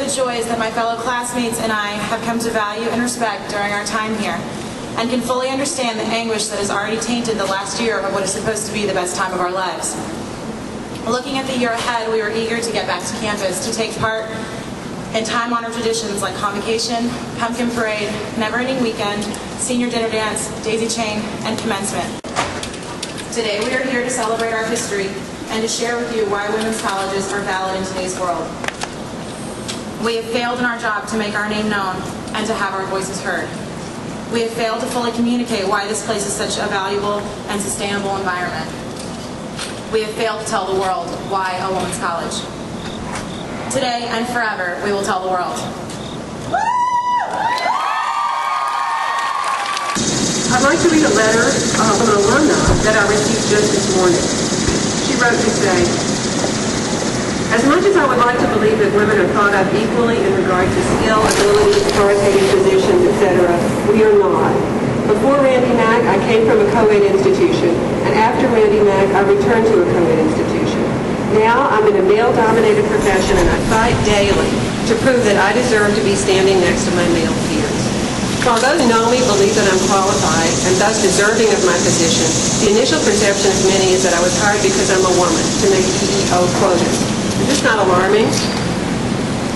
the joys that my fellow classmates and I have come to value and respect during our time here, and can fully understand the anguish that has already tainted the last year of what is supposed to be the best time of our lives. Looking at the year ahead, we were eager to get back to campus to take part in time-honored traditions like convocation, pumpkin parade, never-ending weekend, senior dinner dance, daisy chain, and commencement. Today we are here to celebrate our history and to share with you why women's colleges are valid in today's world. We have failed in our job to make our name known and to have our voices heard. We have failed to fully communicate why this place is such a valuable and sustainable environment. We have failed to tell the world why a women's college. Today and forever, we will tell the world. I'd like to read a letter from an alumna that I received just this morning. She wrote to say, as much as I would like to believe that women are thought of equally in regard to skill, ability, authoritative positions, etc., we are not. Before Randy Mack, I came from a co-ed institution, and after Randy Mack, I returned to a co-ed institution. Now I'm in a male-dominated profession, and I fight daily to prove that I deserve to be standing next to my male peers. While those who know me believe that I'm qualified and thus deserving of my position, the initial perception of many is that I was hired because I'm a woman to make EEO quotas. Is this not alarming?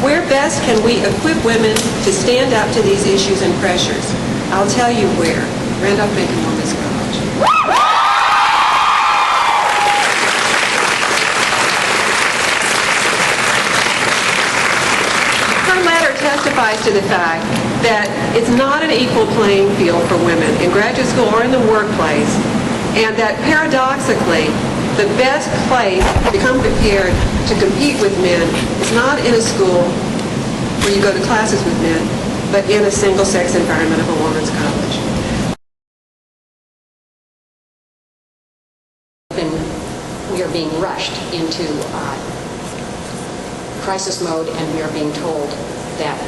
Where best can we equip women to stand up to these issues and pressures? I'll tell you where. Randolph-Macon Women's College. Her letter testifies to the fact that it's not an equal playing field for women in graduate school or in the workplace, and that paradoxically, the best place to become prepared to compete with men is not in a school where you go to classes with men, but in a single-sex environment of a women's college. We are being rushed into crisis mode, and we are being told that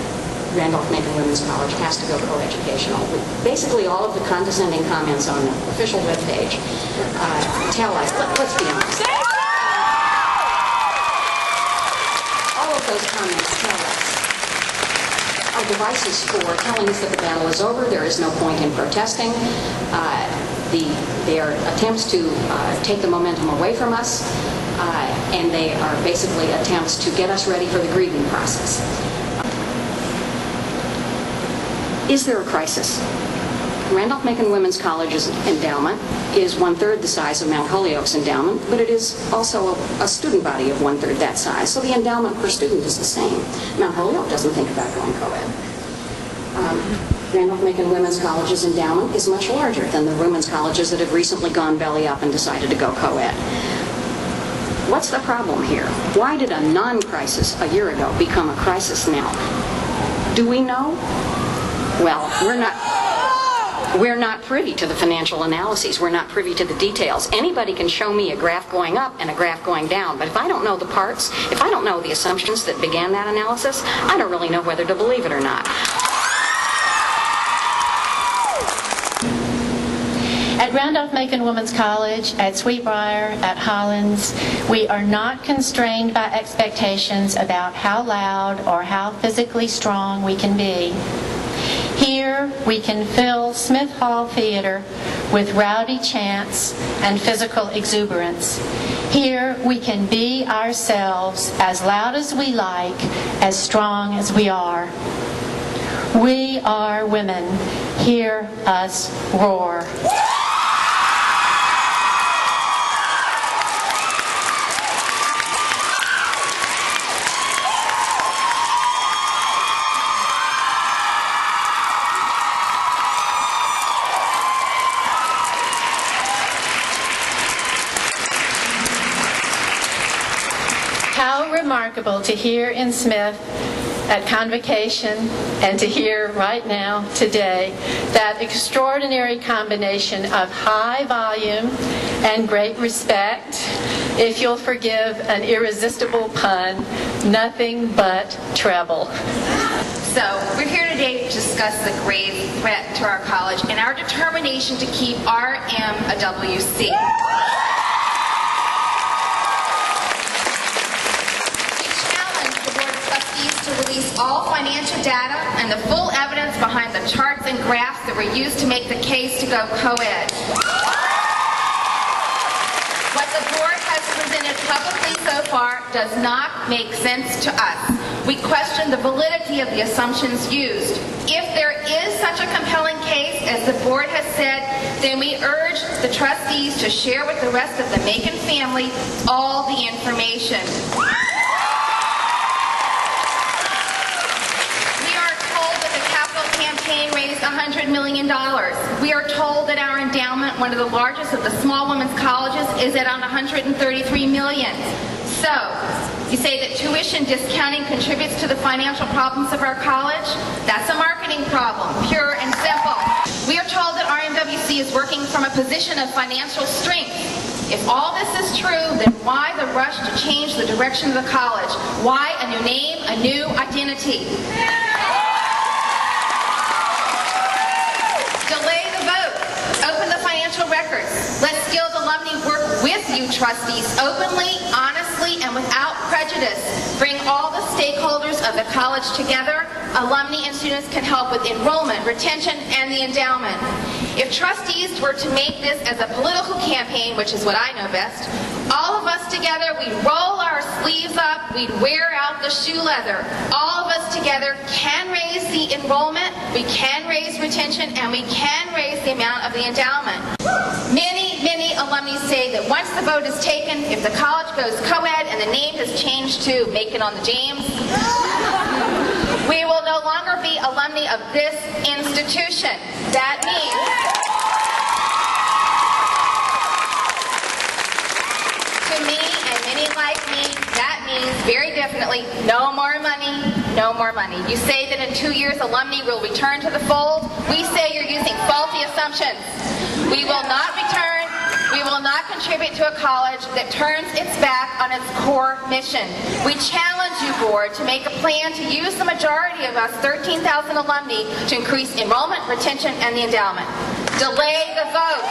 Randolph-Macon Women's College has to go co-educational. Basically, all of the condescending comments on the official webpage tell us, let's be honest, all of those comments tell us are devices for telling us that the battle is over, there is no point in protesting. They are attempts to take the momentum away from us, and they are basically attempts to get us ready for the grieving process. Is there a crisis? Randolph-Macon Women's College's endowment is 1/3 the size of Mount Holyoke's endowment, but it is also a student body of 1/3 that size, so the endowment per student is the same. Mount Holyoke doesn't think about going co-ed. Randolph-Macon Women's College's endowment is much larger than the women's colleges that have recently gone belly up and decided to go co-ed. What's the problem here? Why did a non-crisis a year ago become a crisis now? Do we know? Well, we're not privy to the financial analyses. We're not privy to the details. Anybody can show me a graph going up and a graph going down, but if I don't know the parts, if I don't know the assumptions that began that analysis, I don't really know whether to believe it or not. At Randolph-Macon Women's College, at Sweetbriar, at Hollins, we are not constrained by expectations about how loud or how physically strong we can be. Here, we can fill Smith Hall Theater with rowdy chants and physical exuberance. Here, we can be ourselves as loud as we like, as strong as we are. We are women. Hear us roar. How remarkable to hear in Smith at Convocation and to hear right now, today, that extraordinary combination of high volume and great respect. If you'll forgive an irresistible pun, nothing but treble. So, we're here today to discuss the grave threat to our college and our determination to keep R-MWC. To release release all financial data and the full evidence behind the charts and graphs that were used to make the case to go co-ed. What the board has presented publicly so far does not make sense to us. We question the validity of the assumptions used. If there is such a compelling case, as the board has said, then we urge the trustees to share with the rest of the Macon family all the information. We are told that the capital campaign raised $100 million. We are told that our endowment, one of the largest of the small women's colleges, is at $133 million. So, you say that tuition discounting contributes to the financial problems of our college? That's a marketing problem, pure and simple. We are told that R-MWC is working from a position of financial strength. If all this is true, then why the rush to change the direction of the college? Why a new name, a new identity? Delay the vote. Open the financial records. Let skilled alumni work with you, trustees, openly, honestly, and without prejudice. Bring all the stakeholders of the college together. Alumni and students can help with enrollment, retention, and the endowment. If trustees were to make this as a political campaign, which is what I know best, all of us together, we'd roll our sleeves up, we'd wear out the shoe leather. All of us together can raise the enrollment, we can raise retention, and we can raise the amount of the endowment. Many alumni say that once the vote is taken, if the college goes co-ed and the name has changed to Macon on the James, we will no longer be alumni of this institution. That means to me and many like me, that means very definitely no more money, no more money. You say that in 2 years alumni will return to the fold. We say you're using faulty assumptions. We will not return. We will not contribute to a college that turns its back on its core mission. We challenge you, board, to make a plan to use the majority of us 13,000 alumni to increase enrollment, retention, and the endowment. Delay the vote.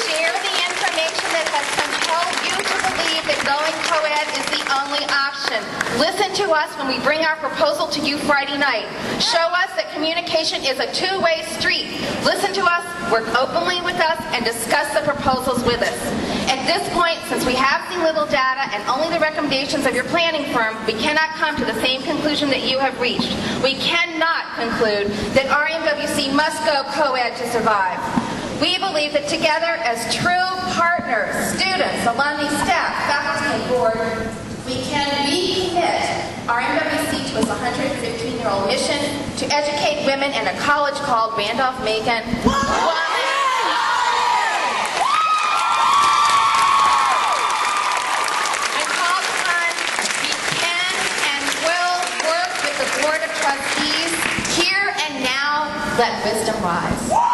Share the information that has compelled you to believe that going co-ed is the only option. Listen to us when we bring our proposal to you Friday night. Show us that communication is a two-way street. Listen to us, work openly with us, and discuss the proposals with us. At this point, since we have seen little data and only the recommendations of your planning firm, we cannot come to the same conclusion that you have reached. We cannot conclude that R-MWC must go co-ed to survive. We believe that together as true partners, students, alumni, staff, faculty, and board, we can recommit R-MWC to its 115-year-old mission to educate women in a college called Randolph-Macon. When called upon, we can and will work with the Board of Trustees. Here and now, let wisdom rise.